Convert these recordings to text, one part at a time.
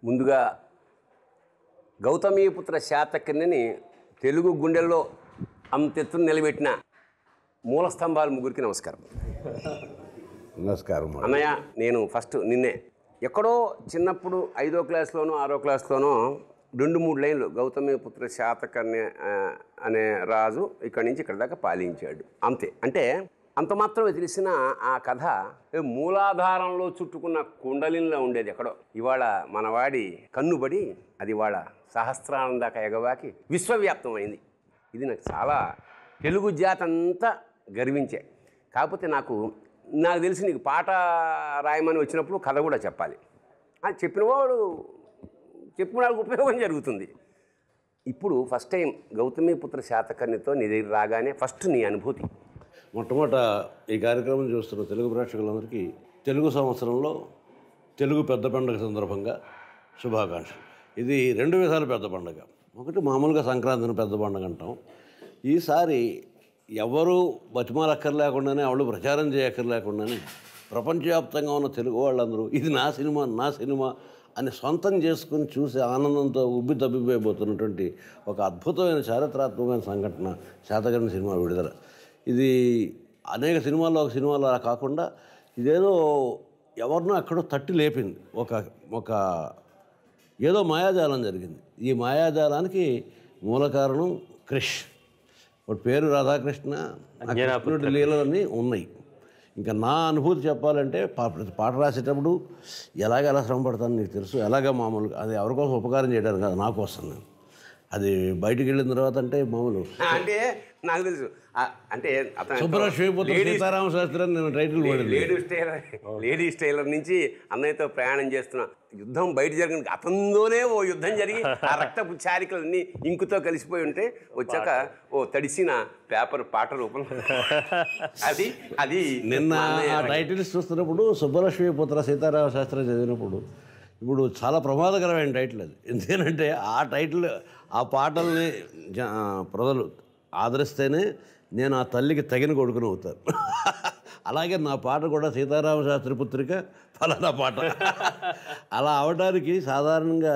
ముందుగా గౌతమీపుత్ర శాతకర్ణిని తెలుగు గుండెల్లో అంతెత్తున నిలబెట్టిన మూల స్తంభాలు ముగ్గురికి నమస్కారం. నమస్కారం అన్నయ్య. నేను ఫస్ట్ నిన్నే ఎక్కడో చిన్నప్పుడు 5వ క్లాస్లోనో 6వ క్లాస్లోనో 2-3 లైన్లు గౌతమీపుత్ర శాతకర్ణి అనే రాజు ఇక్కడి నుంచి ఇక్కడ దాకా పాలించాడు అంతే. అంటే అంత మాత్రమే తెలిసిన ఆ కథ మూలాధారంలో చుట్టుకున్న కుండలిలో ఉండేది ఎక్కడో. ఇవాళ మనవాడి కన్నుబడి అది ఇవాళ సహస్రానం దాకా ఎగవాకి విశ్వవ్యాప్తమైంది. ఇది నాకు చాలా తెలుగు జాతి అంతా గర్వించే. కాకపోతే నాకు తెలిసి నీకు పాట రాయమని వచ్చినప్పుడు కథ కూడా చెప్పాలి. అది చెప్పినవాడు ఉపయోగం జరుగుతుంది. ఇప్పుడు ఫస్ట్ టైం గౌతమీపుత్ర శాతకర్ణితో నీ దగ్గర రాగానే ఫస్ట్ నీ అనుభూతి. మొట్టమొదట ఈ కార్యక్రమం చూస్తున్న తెలుగు ప్రేక్షకులందరికీ తెలుగు సంవత్సరంలో తెలుగు పెద్ద పండుగ సందర్భంగా శుభాకాంక్షలు. ఇది 2 విధాల పెద్ద పండుగ. ఒకటి మామూలుగా సంక్రాంతిని పెద్ద పండుగ అంటాం. ఈసారి ఎవరు బతిమాలక్కర్లేకుండానే వాళ్ళు ప్రచారం చేయక్కర్లేకుండానే ప్రపంచవ్యాప్తంగా ఉన్న తెలుగు వాళ్ళందరూ ఇది నా సినిమా అని సొంతం చేసుకుని చూసి ఆనందంతో ఉబ్బి తబ్బిపోయిపోతున్నటువంటి ఒక అద్భుతమైన చారిత్రాత్మకమైన సంఘటన శాతకర్ణి సినిమా విడుదల. ఇది అనేక సినిమాల్లో ఒక సినిమాలో కాకుండా ఇదేదో ఎవరినో ఎక్కడో తట్టి లేపింది. ఒక ఏదో మాయాజాలం జరిగింది. ఈ మాయాజాలానికి మూల కారణం క్రిష్. ఒక పేరు రాధాకృష్ణ, కృష్ణుడి లీలలన్నీ ఉన్నాయి. ఇంకా నా అనుభూతి చెప్పాలంటే పాట రాసేటప్పుడు ఎలాగ శ్రమ పడతాను నీకు తెలుసు. ఎలాగ మామూలుగా అది ఎవరికోసం ఉపకారం చేయడానికి కాదు, నా కోసం. నేను అది బయటికి వెళ్ళిన తర్వాత అంటే మామూలు అంటే నాకు తెలుసు. అంటే సీతారామ శాస్త్రి అని నేను టైటిల్ లేడీస్ టైలర్ నుంచి అన్నయ్యతో ప్రయాణం చేస్తున్నా. యుద్ధం బయట జరిగిన అతనిలోనే ఓ యుద్ధం జరిగి ఆ రక్తపు చారికలన్నీ ఇంకుతో కలిసిపోయి ఉంటే వచ్చాక ఓ తడిసిన పేపర్ పాట రూపంలో అది నిన్న ఆ టైటిల్స్ చూస్తున్నప్పుడు సుబ్బలక్ష్మీపుత్ర సీతారామ శాస్త్రి చదివినప్పుడు ఇప్పుడు చాలా ప్రమాదకరమైన టైటిల్ అది. ఎందుకంటే ఆ పాటల్ని ప్రజలు ఆదరిస్తేనే నేను ఆ తల్లికి తగిన కొడుకుని అవుతాను. అలాగే నా పాట కూడా సీతారామ శాస్త్రి పుత్రిక ఫలానా పాట. అలా అవడానికి సాధారణంగా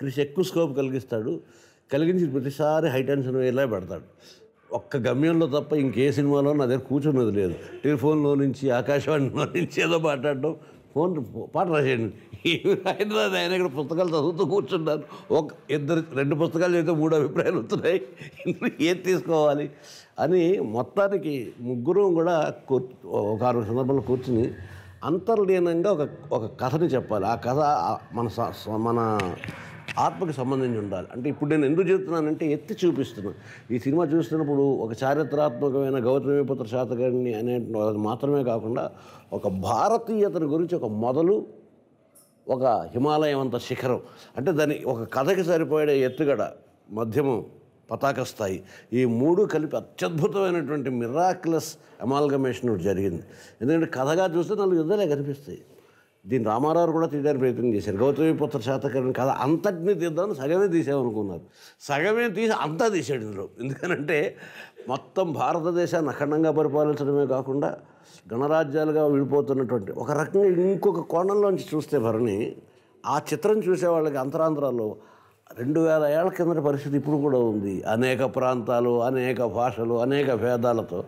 క్రిష్ ఎక్కువ స్కోప్ కలిగించి ప్రతిసారి హైటెన్షన్ ఇలా పెడతాడు. ఒక్క గమ్యంలో తప్ప ఇంకే సినిమాలో నా దగ్గర కూర్చున్నది లేదు. టెలిఫోన్లో నుంచి ఆకాశవాణిలో నుంచి ఏదో మాట్లాడడం, పాట రాసేయండి. హైదరాబాద్ ఆయన ఇక్కడ పుస్తకాలు చదువుతూ కూర్చున్నాను. 2 పుస్తకాలు చదివితే 3 అభిప్రాయాలు వస్తున్నాయి. ఏది తీసుకోవాలి అని మొత్తానికి ముగ్గురు కూడా ఒక 6 సందర్భంలో కూర్చుని అంతర్లీనంగా ఒక కథని చెప్పాలి. ఆ కథ మన ఆత్మకి సంబంధించి ఉండాలి. అంటే ఇప్పుడు నేను ఎందుకు చెప్తున్నానంటే ఎత్తి చూపిస్తున్నాను. ఈ సినిమా చూస్తున్నప్పుడు ఒక చారిత్రాత్మకమైన గౌతమీపుత్ర శాతకర్ణి అనే మాత్రమే కాకుండా ఒక భారతీయతను గురించి ఒక మొదలు, ఒక హిమాలయం అంత శిఖరం, అంటే దాని ఒక కథకి సరిపోయే ఎత్తుగడ, మధ్యమం, పతాక స్థాయి, ఈ 3 కలిపి అత్యద్భుతమైనటువంటి మిరాక్యులస్ అమాల్గమేషన్ జరిగింది. ఎందుకంటే కథగా చూస్తే 4 యుద్ధాలే కనిపిస్తాయి. దీన్ని రామారావు కూడా తీయడానికి ప్రయత్నం చేశారు. గౌతమీపుత్ర శాతకర్ణి కథ అంతటినీ తీద్దామని సగమే తీసామనుకున్నారు. సగమే తీసి అంతా తీసాడు ఇందులో. ఎందుకనంటే మొత్తం భారతదేశాన్ని అఖండంగా పరిపాలించడమే కాకుండా గణరాజ్యాలుగా విడిపోతున్నటువంటి ఒక రకంగా ఇంకొక కోణంలోంచి చూస్తే భరణి ఆ చిత్రం చూసేవాళ్ళకి అంతరాంతరాల్లో 2000 ఏళ్ల కిందటి పరిస్థితి ఇప్పుడు కూడా ఉంది. అనేక ప్రాంతాలు, అనేక భాషలు, అనేక భేదాలతో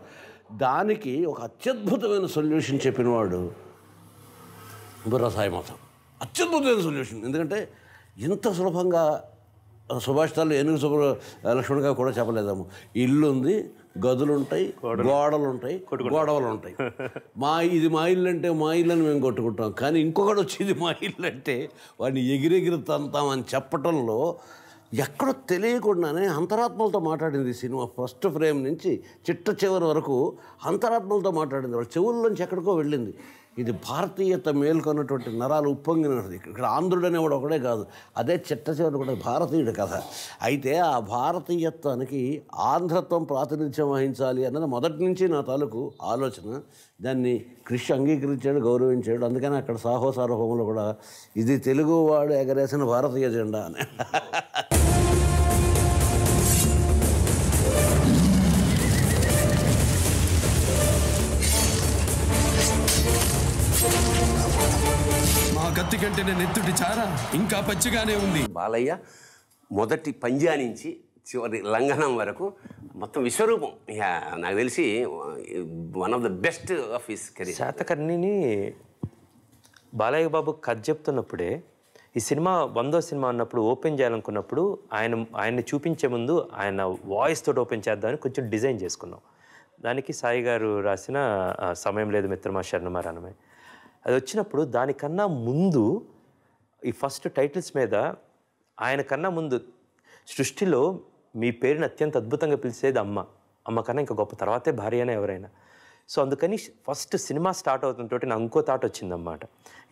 దానికి ఒక అత్యద్భుతమైన సొల్యూషన్ చెప్పినవాడు బుర్రసాయి మతం. అత్యద్భుతమైన సొల్యూషన్. ఎందుకంటే ఇంత సులభంగా సుభాషితాలు ఏనుగు లక్ష్మణ్గా కూడా చెప్పలేదాము. ఇల్లు ఉంది, గదులు ఉంటాయి, గోడలు ఉంటాయి, గొడవలు ఉంటాయి. ఇది మా ఇల్లు అంటే మా ఇల్లు అని మేము కొట్టుకుంటాం. కానీ ఇంకొకటి వచ్చి ఇది మా ఇల్లు అంటే వాడిని ఎగిరెగిరి తంతామని చెప్పటంలో ఎక్కడో తెలియకుండానే అంతరాత్మలతో మాట్లాడింది ఈ సినిమా. ఫస్ట్ ఫ్రేమ్ నుంచి చిట్ట వరకు అంతరాత్మలతో మాట్లాడింది. వాళ్ళ చెవుల్లోంచి ఎక్కడికో వెళ్ళింది. ఇది భారతీయత మేల్కొన్నటువంటి నరాలు ఉప్పొంగినది. ఇక్కడ ఆంధ్రుడు అనేవాడు ఒకడే కాదు, అదే చిట్ట కూడా భారతీయుడి కథ. అయితే ఆ భారతీయత్వానికి ఆంధ్రత్వం ప్రాతినిధ్యం వహించాలి అన్నది మొదటి నుంచి నా తాలూకు ఆలోచన. దాన్ని క్రిష్ అంగీకరించాడు, గౌరవించాడు. అందుకని అక్కడ సార్వభౌములు కూడా ఇది తెలుగువాడు ఎగరేసిన భారతీయ జెండా అని. కత్తి కంటేనే నెత్తుటి చారా ఇంకా పచ్చిగానే ఉంది. బాలయ్య మొదటి పంజా నుంచి చివరి లంఘనం వరకు మొత్తం విశ్వరూపం. ఇక నాకు తెలిసి one of the best of his career. శాతకర్ణిని బాలయ్య బాబు కథ చెప్తున్నప్పుడే ఈ సినిమా 100వ సినిమా అన్నప్పుడు ఓపెన్ చేయాలనుకున్నప్పుడు ఆయన్ని చూపించే ముందు ఆయన వాయిస్ తోటి ఓపెన్ చేద్దామని కొంచెం డిజైన్ చేసుకున్నాం. దానికి సాయి గారు రాసిన సమయం లేదు మిత్రమా శరణమారానమే అది వచ్చినప్పుడు దానికన్నా ముందు ఈ ఫస్ట్ టైటిల్స్ మీద ఆయన కన్నా ముందు సృష్టిలో మీ పేరుని అత్యంత అద్భుతంగా పిలిచేది అమ్మ కన్నా ఇంకా గొప్ప తర్వాతే భార్య అయినా ఎవరైనా. సో అందుకని ఫస్ట్ సినిమా స్టార్ట్ అవుతుంటే నాకు ఇంకో థాట్ వచ్చిందన్నమాట.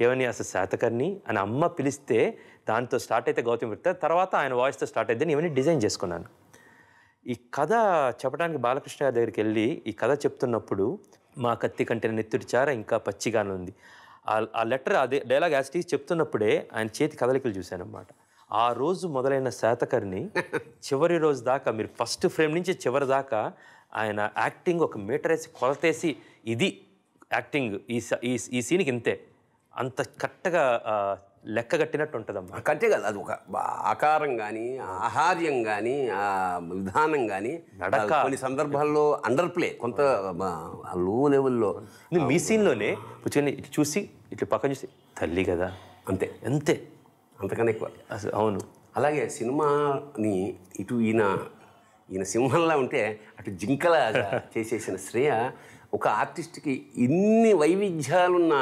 ఏమని అసలు శాతకర్ణి అని అమ్మ పిలిస్తే దాంతో స్టార్ట్ అయితే గౌతమ్ విక్టర్, తర్వాత ఆయన వాయిస్తో స్టార్ట్ అయితే ఇవన్నీ డిజైన్ చేసుకున్నాను. ఈ కథ చెప్పడానికి బాలకృష్ణ గారి దగ్గరికి వెళ్ళి ఈ కథ చెప్తున్నప్పుడు మా కత్తి కంటే నెత్తుడి చార ఇంకా పచ్చిగానే ఉంది ఆ లెటర్ అదే డైలాగ్ యాస్టీస్ చెప్తున్నప్పుడే ఆయన చేతి కదలికలు చూశానన్నమాట. ఆ రోజు మొదలైన శాతకర్ణి చివరి రోజు దాకా మీరు ఫస్ట్ ఫ్రేమ్ నుంచి చివరి దాకా ఆయన యాక్టింగ్ ఒక మీటర్ వేసి కొలతేసి ఇది యాక్టింగ్ ఈ సీన్కి ఇంతే అంత కరెక్ట్గా లెక్క కట్టినట్టు ఉంటుందమ్మా. కట్టే కదా అది ఒక ఆకారం కానీ ఆహార్యం కానీ విధానం కానీ కొన్ని సందర్భాల్లో అండర్ ప్లే కొంత లో లెవెల్లో. మీ సీన్లోనే కూర్చొని ఇటు చూసి ఇటు పక్కన చూసి తల్లి కదా అంతే అంతే అంతకన్నా ఎక్కువ అసలు. అవును. అలాగే సినిమాని ఇటు ఈయన సింహంలా ఉంటే అటు జింకలా చేసేసిన శ్రేయ ఒక ఆర్టిస్ట్కి ఇన్ని వైవిధ్యాలున్న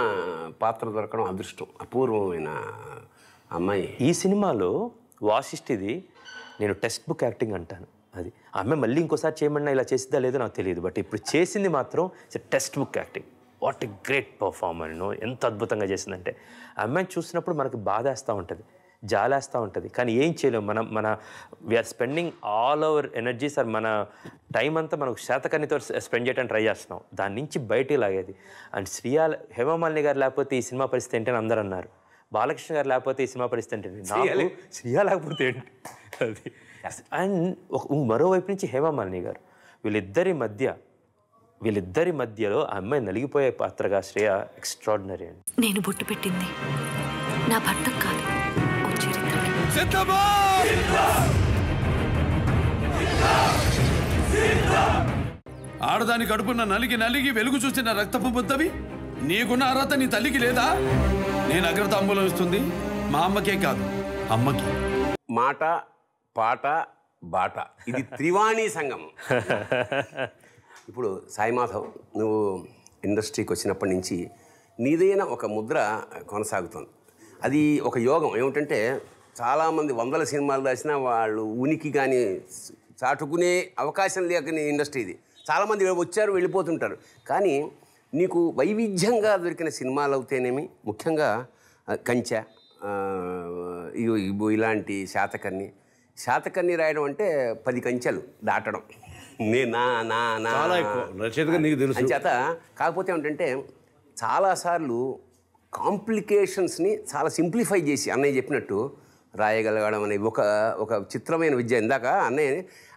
పాత్ర దొరకడం అదృష్టం. అపూర్వమైన అమ్మాయి. ఈ సినిమాలో వాసిష్ఠిది నేను టెక్స్ట్ బుక్ యాక్టింగ్ అంటాను. అది ఆమె మళ్ళీ ఇంకోసారి చేయమన్నా ఇలా చేసిద్దా లేదో నాకు తెలియదు, బట్ ఇప్పుడు చేసింది మాత్రం text book acting. What a great performer. ఎంత అద్భుతంగా చేసిందంటే ఆ అమ్మాయిని చూసినప్పుడు మనకు బాధేస్తూ ఉంటుంది, జాలేస్తూ ఉంటుంది, కానీ ఏం చేయలేము. మన we're spending all our energies or మన టైం అంతా మనకు శాతకర్ణితో స్పెండ్ చేయడానికి ట్రై చేస్తున్నాం. దాని నుంచి బయటికి లాగేది. అండ్ హేమమాలిని గారు లేకపోతే ఈ సినిమా పరిస్థితి ఏంటని అందరూ అన్నారు. బాలకృష్ణ గారు లేకపోతే ఈ సినిమా పరిస్థితి ఏంటండి, నాకు శ్రియా లేకపోతే ఏంటి అది. అండ్ మరోవైపు నుంచి హేమమాలిని గారు వీళ్ళిద్దరి మధ్యలో ఆ అమ్మాయి నలిగిపోయే పాత్రగా శ్రేయ ఎక్స్ట్రాడినరీ అండి. నేను బొట్టు పెట్టింది నా భర్త కాదు, ఆడదాని కడుపున నలిగి వెలుగు చూసిన రక్తపు బుద్ధవి నీకున్న అర్హత నీ తల్లికి లేదా? నేను అగ్రతాంబూలం ఇస్తుంది మా అమ్మకే కాదు, అమ్మకి. మాట పాట బాట ఇది త్రివాణి సంగమం. ఇప్పుడు సాయి మాధవ్, నువ్వు ఇండస్ట్రీకి వచ్చినప్పటి నుంచి నీదైన ఒక ముద్ర కొనసాగుతుంది. అది ఒక యోగం. ఏమిటంటే చాలామంది 100 సినిమాలు రాసినా వాళ్ళు ఉనికి కానీ చాటుకునే అవకాశం లేకని ఇండస్ట్రీ ఇది. చాలామంది వచ్చారు వెళ్ళిపోతుంటారు. కానీ నీకు వైవిధ్యంగా దొరికిన సినిమాలు అవుతేనేమి, ముఖ్యంగా కంచె, ఇలాంటి శాతకర్ణి రాయడం అంటే 10 కంచెలు దాటడం. చాలా ఎక్కువ రచయితగా నీకు తెలుసు. అంచేత కాకపోతే ఏమిటంటే చాలాసార్లు కాంప్లికేషన్స్ని చాలా సింప్లిఫై చేసి అన్నయ్య చెప్పినట్టు రాయగలగడం అనేది ఒక చిత్రమైన విద్య. ఇందాక అన్నయ్య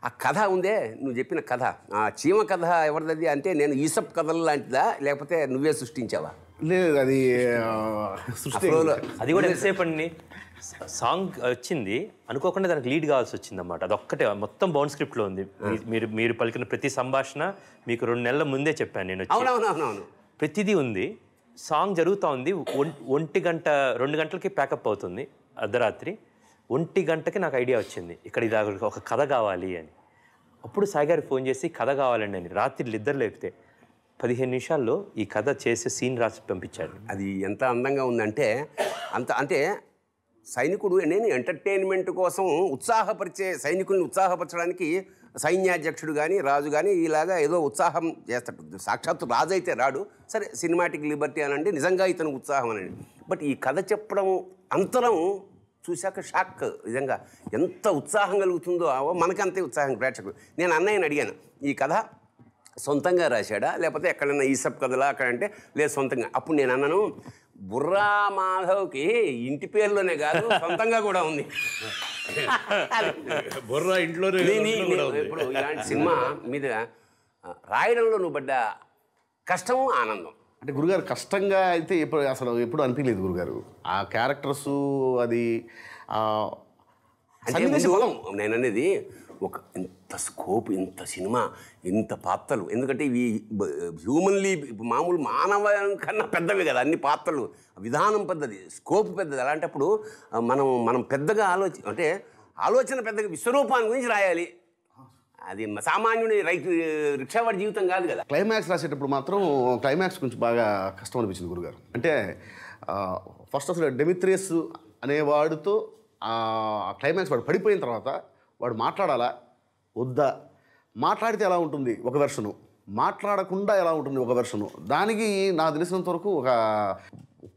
ఆ కథ ఉందే, నువ్వు చెప్పిన కథ, ఆ చీమ కథ ఎవరిది అంటే నేను ఈసప్ కథలు లాంటిదా లేకపోతే నువ్వే సృష్టించావా? లేదు, అది అది కూడా ఎంతసేపు అండి. సాంగ్ వచ్చింది అనుకోకుండా దానికి లీడ్ కావాల్సి వచ్చింది అన్నమాట. అదొక్కటే మొత్తం బౌండ్ స్క్రిప్ట్లో ఉంది. మీరు పలికిన ప్రతి సంభాషణ మీకు 2 నెలల ముందే చెప్పాను నేను. అవునవునవునవును, ప్రతిదీ ఉంది. సాంగ్ జరుగుతూ ఉంది. 1 గంట 2 గంటలకి ప్యాకప్ అవుతుంది అర్ధరాత్రి. 1 గంటకి నాకు ఐడియా వచ్చింది ఇక్కడ ఇది ఒక కథ కావాలి అని. అప్పుడు సాయి గారికి ఫోన్ చేసి కథ కావాలండి అని రాత్రి ఇద్దరు లేపితే 15 నిమిషాల్లో ఈ కథ చేసి సీన్ రాసి పంపించాడు. అది ఎంత అందంగా ఉందంటే అంటే సైనికుడు నేను ఎంటర్టైన్మెంట్ కోసం సైనికుల్ని ఉత్సాహపరచడానికి సైన్యాధ్యక్షుడు కానీ రాజు కానీ ఇలాగా ఏదో ఉత్సాహం చేస్తాడు. సాక్షాత్తు రాజు అయితే రాడు, సరే సినిమాటిక్ లిబర్టీ అనండి, నిజంగా ఇతను ఉత్సాహం అనండి. బట్ ఈ కథ చెప్పడం అంతరం చూశాక షాక్. నిజంగా ఎంత ఉత్సాహం కలుగుతుందో మనకంతే ఉత్సాహం ప్రేక్షకులు. నేను అన్నయ్యని అడిగాను, ఈ కథ సొంతంగా రాశాడా లేకపోతే ఎక్కడైనా ఈసప్ కథలా అక్కడంటే లేదు సొంతంగా. అప్పుడు నేను అన్నాను, బుర్రా మాధవ్కి ఇంటి పేరులోనే కాదు సొంతంగా కూడా ఉంది. బుర్రా ఇంట్లోనే. ఇప్పుడు ఇలాంటి సినిమా మీద రాయడంలో నువ్వు పడ్డ కష్టము ఆనందం అంటే గురుగారు కష్టంగా అయితే ఎప్పుడు అనిపించలేదు గురుగారు. ఆ క్యారెక్టర్స్ అది నేను అనేది ఒక ఇంత స్కోప్, ఇంత సినిమా, ఇంత పాత్రలు. ఎందుకంటే ఇవి హ్యూమన్లీ మామూలు మానవ కన్నా పెద్దవి కదా అన్ని పాత్రలు. విధానం పెద్దది, స్కోప్ పెద్దది. అలాంటప్పుడు మనం పెద్దగా అంటే ఆలోచన పెద్దగా విశ్వరూపాన్ని గురించి రాయాలి. అది సామాన్యుని రిక్షావాడి జీవితం కాదు కదా. క్లైమాక్స్ రాసేటప్పుడు మాత్రం క్లైమాక్స్ కొంచెం బాగా కష్టం అనిపించింది గురుగారు. అంటే ఫస్ట్ అసలు డెమిత్రియస్ అనేవాడితో క్లైమాక్స్ వాడు పడిపోయిన తర్వాత వాడు మాట్లాడాలా వద్దా, మాట్లాడితే ఎలా ఉంటుంది ఒక వెర్షను, మాట్లాడకుండా ఎలా ఉంటుంది ఒక వెర్షను. దానికి నాకు తెలిసినంత వరకు ఒక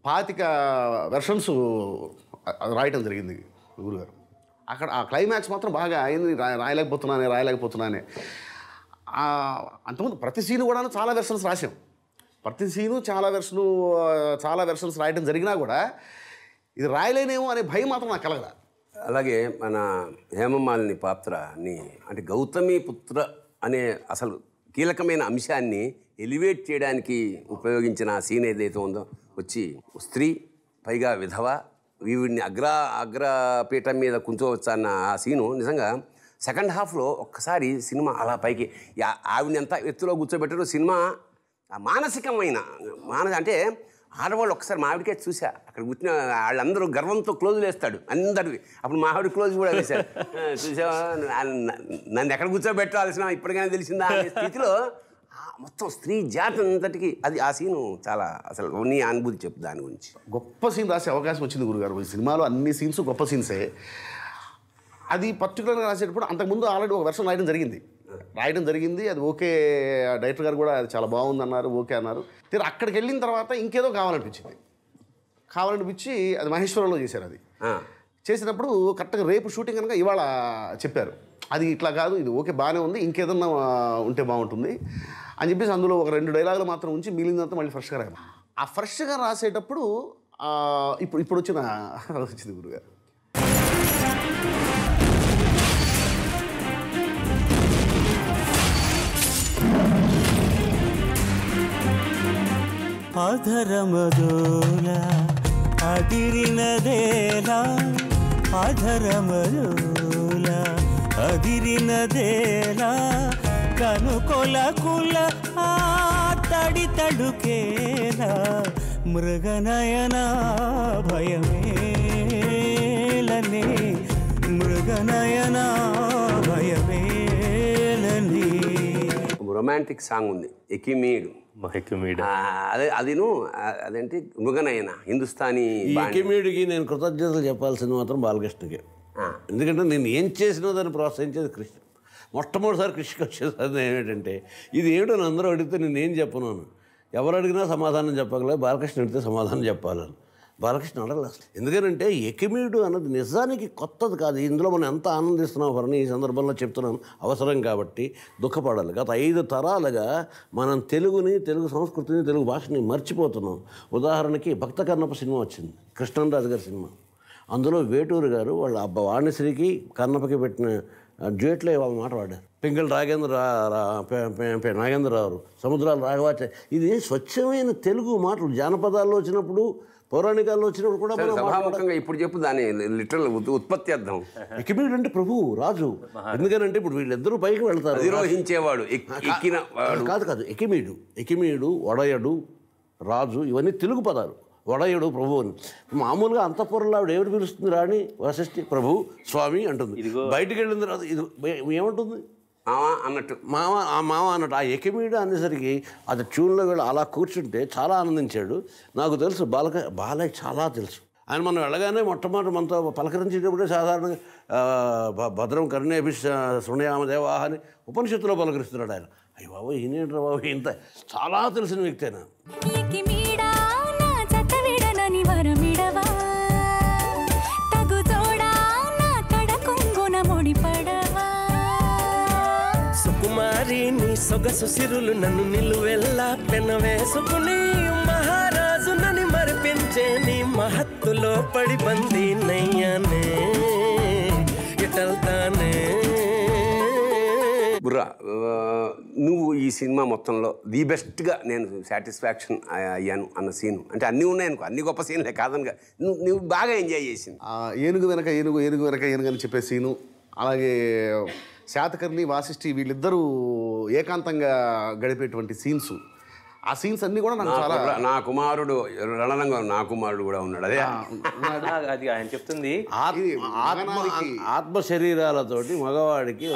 25 వెర్షన్స్ రాయటం జరిగింది గురుగారు. అక్కడ ఆ క్లైమాక్స్ మాత్రం బాగా అయింది. రాయలేకపోతున్నానే. అంతకుముందు ప్రతి సీను కూడా చాలా వెర్షన్స్ రాసాం. ప్రతి సీను చాలా వెర్షన్స్ రాయటం జరిగినా కూడా ఇది రాయలేనేమో అనే భయం మాత్రం నాకు కలగదా. అలాగే మన హేమమాలిని పాత్రని అంటే గౌతమి పుత్ర అనే అసలు కీలకమైన అంశాన్ని ఎలివేట్ చేయడానికి ఉపయోగించిన ఆ సీన్ ఏదైతే ఉందో, వచ్చి స్త్రీ పైగా విధవ, వీడిని అగ్రపీఠం మీద కూర్చోవచ్చు అన్న ఆ సీను నిజంగా సెకండ్ హాఫ్లో ఒక్కసారి సినిమా అలా పైకి ఆవిడని ఎంత ఎత్తులో కూర్చోబెట్టారో సినిమా మానసికమైన అంటే ఆడవాళ్ళు ఒక్కసారి మావిడికే చూసా, అక్కడ కూర్చున్న వాళ్ళందరూ గర్వంతో క్లోజులు వేస్తాడు అందరివి. అప్పుడు మావిడి క్లోజ్ కూడా వేశారు. చూసావా నన్ను ఎక్కడ కూర్చోబెట్టాల్సిన ఇప్పటికైనా తెలిసిందా అనే స్థితిలో మొత్తం స్త్రీ జాతి అంతటికి అది ఆ సీను చాలా అసలు నీ అనుభూతి చెప్పు దాని గురించి. గొప్ప సీన్ రాసే అవకాశం వచ్చింది గురుగారు. ఈ సినిమాలో అన్ని సీన్స్ గొప్ప సీన్సే. అది పర్టికులర్గా రాసేటప్పుడు అంతకుముందు ఆల్రెడీ ఒక వెర్షన్ రాయడం జరిగింది. అది ఓకే, డైరెక్టర్ గారు కూడా అది చాలా బాగుంది అన్నారు, ఓకే అన్నారు. తీరు అక్కడికి వెళ్ళిన తర్వాత ఇంకేదో కావాలనిపించి అది మహేశ్వరంలో చేశారు. అది చేసినప్పుడు కరెక్ట్గా రేపు షూటింగ్ కనుక ఇవాళ చెప్పారు, అది ఇట్లా కాదు, ఇది ఓకే బాగానే ఉంది, ఇంకేదన్నా ఉంటే బాగుంటుంది అని చెప్పేసి అందులో ఒక 2 డైలాగులు మాత్రం ఉంచి మిగిలినంతా మళ్ళీ ఫ్రెష్గా రాయాలి. ఆ ఫ్రెష్గా రాసేటప్పుడు ఇప్పుడు వచ్చింది గురుగారు. అధరమదోల అదిరినదేలా, అధరమదోల అదిరినదేలా, కనుకొలకుల తడి తడుకేలా, మృగనయన భయమేలని, మృగనయన భయమేలని. రొమాంటిక్ సాంగ్ ఉంది ఎకిమీడు. అదేంటి మృగనయన హిందుస్థానీ. ఎకిమీడికి నేను కృతజ్ఞతలు చెప్పాల్సింది మాత్రం బాలకృష్ణకి. ఎందుకంటే నేను ఏం చేసినా దాన్ని ప్రోత్సహించేది కృష్ణ. మొట్టమొదటిసారి కృష్ణకి వచ్చేసరి ఏమిటంటే ఇది ఏమిటో అందరూ అడిగితే నేనేం చెప్పను, ఎవరు అడిగినా సమాధానం చెప్పగలేదు, బాలకృష్ణ అడిగితే సమాధానం చెప్పాలని. బాలకృష్ణ అడగలేదు. ఎందుకంటే ఎకిమీడు అన్నది నిజానికి కొత్తది కాదు. ఇందులో మనం ఎంత ఆనందిస్తున్నాం అని ఈ సందర్భంలో చెప్తున్నాను, అవసరం కాబట్టి దుఃఖపడాలి. గత 5 తరాలుగా మనం తెలుగుని, తెలుగు సంస్కృతిని, తెలుగు భాషని మర్చిపోతున్నాం. ఉదాహరణకి భక్త కన్నప్ప సినిమా వచ్చింది, కృష్ణరాజు గారి సినిమా. అందులో వేటూరు గారు వాళ్ళ అబ్బ వాణిశ్రీకి కన్నప్పకి పెట్టిన డ్యూయట్లో వాళ్ళ మాట వాడారు. పింగళ నాగేంద్రరావు, సముద్రాలు రాఘవాచ. ఇది స్వచ్ఛమైన తెలుగు మాటలు. జానపదాల్లో వచ్చినప్పుడు, పౌరాణికాల్లో వచ్చినప్పుడు కూడా ఇప్పుడు చెప్పు దాని లిటరల్ ఉత్పత్తి అర్థం. ఎకిమీడు అంటే ప్రభువు, రాజు. ఎందుకనంటే ఇప్పుడు వీళ్ళిద్దరూ పైకి వెళ్తారు, అధిరోహించేవాడు. కాదు ఎకిమీడు, ఒడయడు, రాజు ఇవన్నీ తెలుగు పదాలు. వడయుడు ప్రభు అని. మామూలుగా అంతఃపురంలో ఆవిడ ఎవరు పిలుస్తుంది? రాణి వశిష్ఠి ప్రభు స్వామి అంటుంది. బయటికి వెళ్ళిన తర్వాత ఇది ఏమంటుంది? అన్నట్టు మామ అన్నట్టు. ఆ ఎకిమీడు అనేసరికి అది ట్యూన్లో వెళ్ళి అలా కూర్చుంటే చాలా ఆనందించాడు. నాకు తెలుసు బాలయ్య చాలా తెలుసు. ఆయన మనం వెళ్ళగానే మొట్టమొదటి మనతో పలకరించేటప్పుడే సాధారణంగా భద్రం కర్ణేభి శృణయామదేవాహ అని ఉపనిషత్తులో పలకరిస్తున్నాడు ఆయన. అయ్యి బాబు ఈయనేంట్రా బాబు, ఇంత చాలా తెలిసిన వ్యక్తి ఆయన. సుకుమారి నీ సొగసు సిరులు నన్ను నిలువెల్లా పెనవేసుకుని, మహారాజు నని మరిపించే నీ మహత్తులో పడి బందీ నయ్యానే ఇటల్తానే. బుర్రా నువ్వు ఈ సినిమా మొత్తంలో ది బెస్ట్గా నేను సాటిస్ఫాక్షన్ అయ్యాను అన్న సీను అంటే అన్నీ ఉన్నాయనుకో, అన్ని గొప్ప సీన్లే కాదనగా నువ్వు బాగా ఎంజాయ్ చేసింది. ఏనుగు వెనక ఏనుగు, ఏనుగు వెనక ఏనుగు అని చెప్పే సీను, అలాగే శాతకర్ణి వాసిష్ఠి వీళ్ళిద్దరూ ఏకాంతంగా గడిపేటువంటి సీన్స్, ఆ సీన్స్ అన్నీ కూడా నాకు చాలా నా కుమారుడు రణరంగం, నా కుమారుడు కూడా ఉన్నాడు. అదే అది ఆయన చెప్తుంది. ఆత్మ శరీరాలతోటి మగవాడికి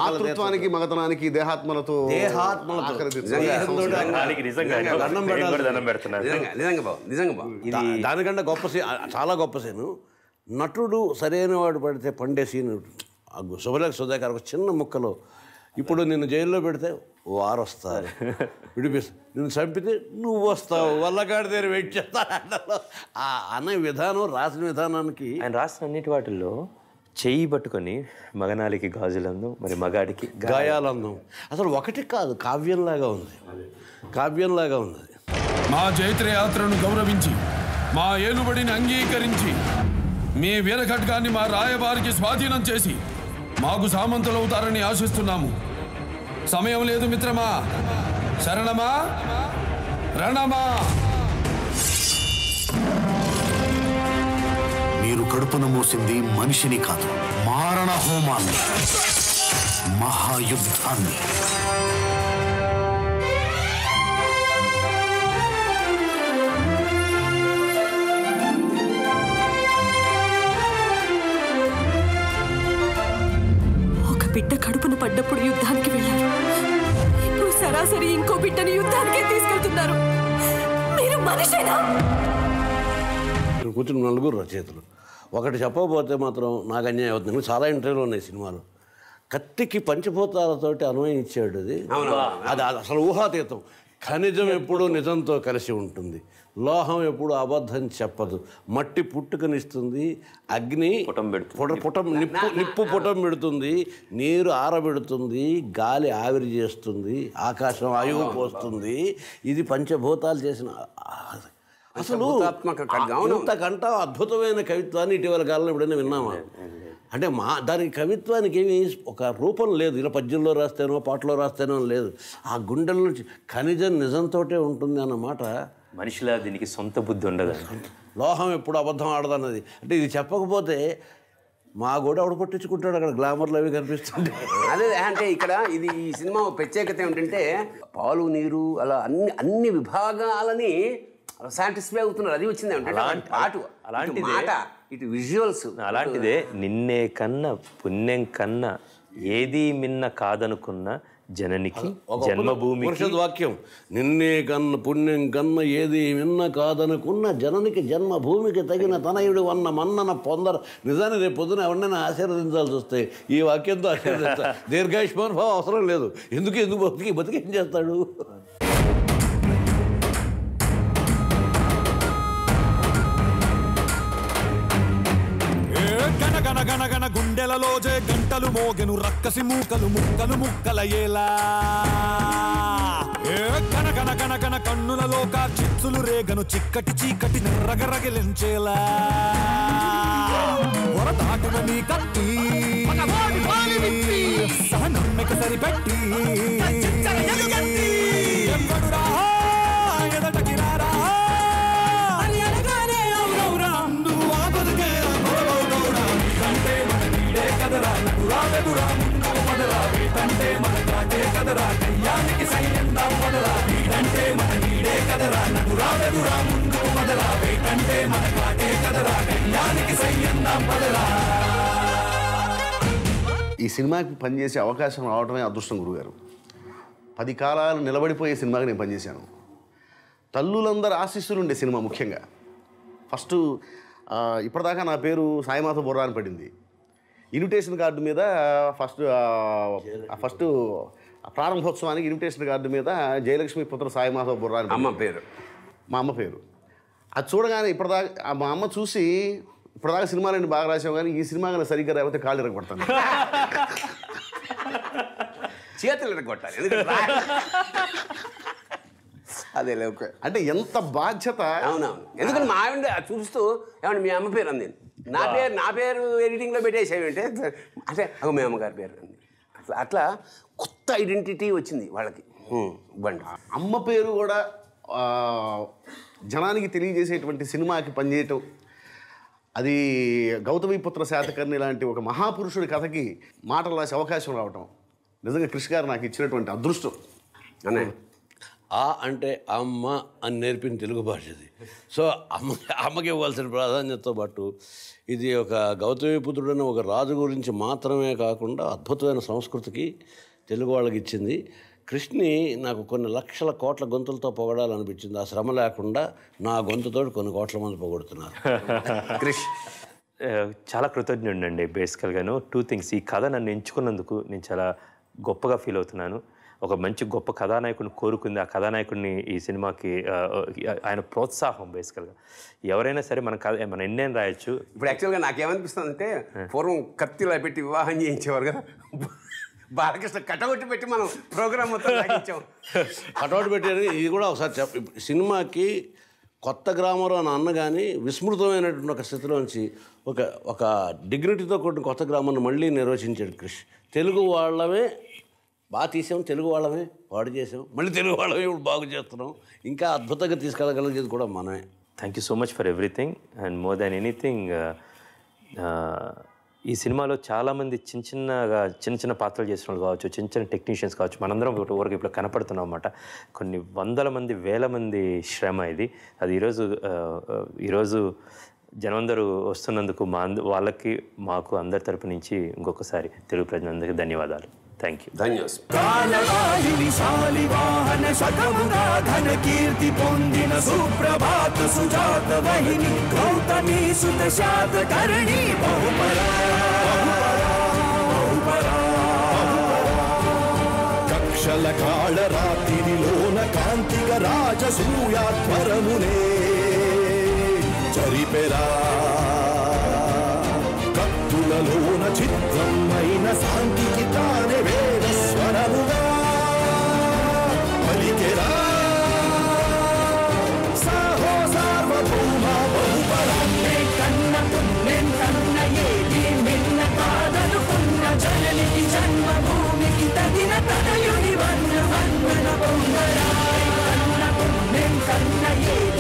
మాతృత్వానికి మగతనానికి దేహాత్మలతో నిజంగా బాబు దానికంటే గొప్ప సీన్, చాలా గొప్ప సీను. నటుడు సరైన వాడు పడితే పండే సీను శుభలేఖ సుధాకర్ ఒక చిన్న ముక్కలో, ఇప్పుడు నిన్ను జైల్లో పెడితే వారు వస్తారు, నిన్ను చంపితే నువ్వు వస్తావు, వల్లకాడి దగ్గర వెయిట్ చేస్తాను అనే విధానం, రాసిన విధానానికి ఆయన రాసిన అన్నిటి వాటిల్లో చెయ్యి పట్టుకొని మగనాలికి గాజులందం, మరి మగాడికి గాయాలందం అసలు ఒకటి కాదు, కావ్యంలాగా ఉంది, కావ్యంలాగా ఉంది. మా జైత్రయాత్రను గౌరవించి, మా ఏలుబడిని అంగీకరించి, మీ వీరఖడ్గాన్ని మా రాయబారికి స్వాధీనం చేసి మాకు సామంతులవుతారని ఆశిస్తున్నాము. సమయం లేదు మిత్రమా, శరణమా రణమా. మీరు కడుపున మూసింది మనిషిని కాదు, మారణ హోమాన్ని, మహాయుద్ధాన్ని. బిడ్డ కడుపున పడ్డప్పుడు యుద్ధానికి వెళ్ళారు, ఇప్పుడు సరాసరి ఇంకో బిడ్డని యుద్ధానికే తీసుకెళ్తున్నారు. మీరు మనిషేనా? కూర్చుని నలుగురు రచయితలు ఒకటి చెప్పకపోతే మాత్రం నాకు అన్యాయం అవుతుంది. చాలా ఇంటర్వ్యూలు ఉన్నాయి సినిమాలో. కత్తికి పంచభూతాలతోటి అన్వయించాడు అది, అది అసలు ఊహాతీతం. ఖనిజం ఎప్పుడూ నిజంతో కలిసి ఉంటుంది, లోహం ఎప్పుడు అబద్ధం చెప్పదు, మట్టి పుట్టుకనిస్తుంది, అగ్ని నిప్పు పుటం పెడుతుంది, నీరు ఆరబెడుతుంది, గాలి ఆవిరి చేస్తుంది, ఆకాశం ఆయువు పోస్తుంది. ఇది పంచభూతాలు చేసిన అసలు ఇంతకంట అద్భుతమైన కవిత్వాన్ని ఇటీవల కాలంలో ఎప్పుడైనా విన్నామా? అంటే దానికి కవిత్వానికి ఏమి ఒక రూపం లేదు, ఇలా పద్యంలో రాస్తేనో పాటలో రాస్తేనో లేదు, ఆ గుండెల నుంచి ఖనిజం నిజంతోటే ఉంటుంది అన్నమాట. మనిషిలా దీనికి సొంత బుద్ధి ఉండదు. లోహం ఎప్పుడు అబద్ధం ఆడదన్నది అంటే ఇది చెప్పకపోతే మా కూడా ఆవిడ పట్టించుకుంటాడు, అక్కడ గ్లామర్లు అవి కనిపిస్తుంటే. అదే అంటే ఇక్కడ ఇది ఈ సినిమా ప్రత్యేకత ఏమిటంటే పాలు నీరు అలా అన్ని విభాగాలని సాటిస్ఫై అవుతున్నారు. అది వచ్చింది అంటే పాటు అలాంటి మాట, ఇటు విజువల్స్. అలాంటిదే నిన్నే కన్నా పుణ్యం కన్నా ఏది మిన్న కాదనుకున్న జననికి జన్మభూమి వాక్యం, నిన్నే కన్న పుణ్యం కన్న ఏది మిన్న కాదనుకున్న జననికి జన్మభూమికి తగిన తనయుడు అన్న మన్నన పొందరు. నిజాన్ని రేపు పొద్దున ఎవరినైనా ఆశీర్వదించాల్సి వస్తే ఈ వాక్యంతో ఆశీర్వదించాలి. దీర్ఘాయుష్మాన్ భావం అవసరం లేదు. ఎందుకు బతికి ఏం చేస్తాడు? గనగన గుండెలలో గంటలు మోగెను రక్కసి మూకలు ముక్కలు ముక్కలయ్యేలా. గనగన గనగన కన్నులలో చిచ్చులు రేగను చిక్కటి చీకటి నెర్రగరగిలించేలా. వరదాటున నీ కత్తి సహనమ్మిక సరిపెట్టి ఎవ్వడురా ఎదటకి రారా అని అనగానే అవునవురా నువ్వు ఆ బతుకే అంటే మన నీడే కదరా నటురా వెదురా ముందుకు పదరా వీటంటే మన కాటే కదరా కయ్యానికి సైన్యందా పదరా వీటంటే మన నీడే కదరా నటురా వెదురా ముందుకు పదరా వీటంటే మన కాటే కదరా కయ్యానికి సైన్యందా పదరా. ఈ సినిమాకి పనిచేసే అవకాశం రావడమే అదృష్టం గురుగారు. 10 కాలాలు నిలబడిపోయే సినిమాకి నేను పనిచేశాను. తల్లులందరూ ఆశీస్సులు ఉండే సినిమా ముఖ్యంగా. ఫస్ట్ ఇప్పటిదాకా నా పేరు సాయిమాధవ బుర్రా అని పడింది. ఇన్విటేషన్ కార్డు మీద ఫస్ట్ ప్రారంభోత్సవానికి ఇన్విటేషన్ కార్డు మీద జయలక్ష్మి పుత్ర సాయిమాధవ బుర్రా అని అమ్మ పేరు, మా అమ్మ పేరు. అది చూడగానే ఇప్పటిదాకా మా అమ్మ చూసి ఇప్పటిదాకా సినిమాలన్నీ బాగా రాసావు కానీ ఈ సినిమా కానీ సరిగ్గా రాకపోతే కాళ్ళు ఇరగొడతాను, చేతులు ఇరగొట్టాలి. అదే ఓకే అంటే ఎంత బాధ్యత. అవునవును, ఎందుకంటే మా ఆవిడ చూస్తూ ఏమంటే మీ అమ్మ పేరు అంది, నా పేరు ఎడిటింగ్లో పెట్టేసేవి అంటే మీ అమ్మగారి పేరు అంది. అట్లా కొత్త ఐడెంటిటీ వచ్చింది వాళ్ళకి. బండి అమ్మ పేరు కూడా జనానికి తెలియజేసేటువంటి సినిమాకి పనిచేయటం, అది గౌతమిపుత్ర శాతకర్ణి లాంటి ఒక మహాపురుషుడి కథకి మాటలు రాసే అవకాశం రావటం నిజంగా కృషి గారు నాకు ఇచ్చినటువంటి అదృష్టం. అనే ఆ అంటే అమ్మ అని నేర్పిన తెలుగు భాషది. సో అమ్మకి ఇవ్వాల్సిన ప్రాధాన్యతతో పాటు ఇది ఒక గౌతమిపుత్రుడైన ఒక రాజు గురించి మాత్రమే కాకుండా అద్భుతమైన సంస్కృతికి తెలుగు వాళ్ళకి ఇచ్చింది. కృష్ణని నాకు కొన్ని లక్షల కోట్ల గొంతులతో పొగడాలనిపించింది. ఆ శ్రమ లేకుండా నా గొంతుతో కొన్ని కోట్ల మంది పొగడుతున్నారు. క్రిష్ చాలా కృతజ్ఞుడండి. బేసికల్గాను 2 థింగ్స్. ఈ కథ నన్ను ఎంచుకున్నందుకు నేను చాలా గొప్పగా ఫీల్ అవుతున్నాను. ఒక మంచి గొప్ప కథానాయకుడిని కోరుకుంది. ఆ కథానాయకుడిని ఈ సినిమాకి ఆయన ప్రోత్సాహం. బేసికల్గా ఎవరైనా సరే మన ఎన్నేం రాయొచ్చు. ఇప్పుడు యాక్చువల్గా నాకేమనిపిస్తుంది అంటే, పూర్వం కత్తిలా పెట్టి వివాహం చేయించేవారు కదా, బాలకృష్ణ కటౌట్ పెట్టి మనం ప్రోగ్రామ్ మొత్తం సాగించాం. కటౌట్ పెట్టారు. ఇది కూడా ఒకసారి సినిమాకి కొత్త గ్రామరు అని అన్న కానీ విస్మృతమైనటువంటి ఒక స్థితిలోంచి ఒక డిగ్నిటీతో కూడిన కొత్త గ్రామాన్ని మళ్ళీ నిర్వచించాడు క్రిష్. తెలుగు వాళ్ళమే బాగా తీసాం, తెలుగు వాళ్ళమే పాడు చేసాం, మళ్ళీ తెలుగు వాళ్ళమే ఇప్పుడు బాగు చేస్తున్నాం. ఇంకా అద్భుతంగా తీసుకెళ్ళగలిగేది కూడా మనమే. Thank you so much for everything. And more than anything, ఈ సినిమాలో చాలామంది చిన్న చిన్న పాత్రలు చేసిన వాళ్ళు కావచ్చు, చిన్న టెక్నీషియన్స్ కావచ్చు, మనందరం ఊరికి ఇప్పుడు కనపడుతున్నాం అన్నమాట. కొన్ని వందల మంది, వేల మంది శ్రమ ఇది. అది ఈరోజు జనమందరూ వస్తున్నందుకు వాళ్ళకి, మాకు అందరి తరపు నుంచి ఇంకొకసారి తెలుగు ప్రజలందరికీ ధన్యవాదాలు. Thank you. కాలవాహిని శాలివాహన శతముగా ఘన కీర్తి పొందిన సుప్రభాత సుజాత వహిని గౌతమి సుత శాతకర్ణి బహుపరా కక్షల కాళ రాత్రిలోన కాంతిక రాజసూయాత్వరమునే చరిపెరా కత్తులలోన చిత్రమైన శాంతికి తానే వేద స్వరముగా పలికెరా సాహో సార్వభౌమ బహుపరాన్నే కన్న పుణ్యం కన్న ఏది మిన్న కాదనుకున్న జననికి జన్మభూమికి తగిన తనయుని వన్న వందన బొమ్మరాయి కన్న పుణ్యం కన్న ఏది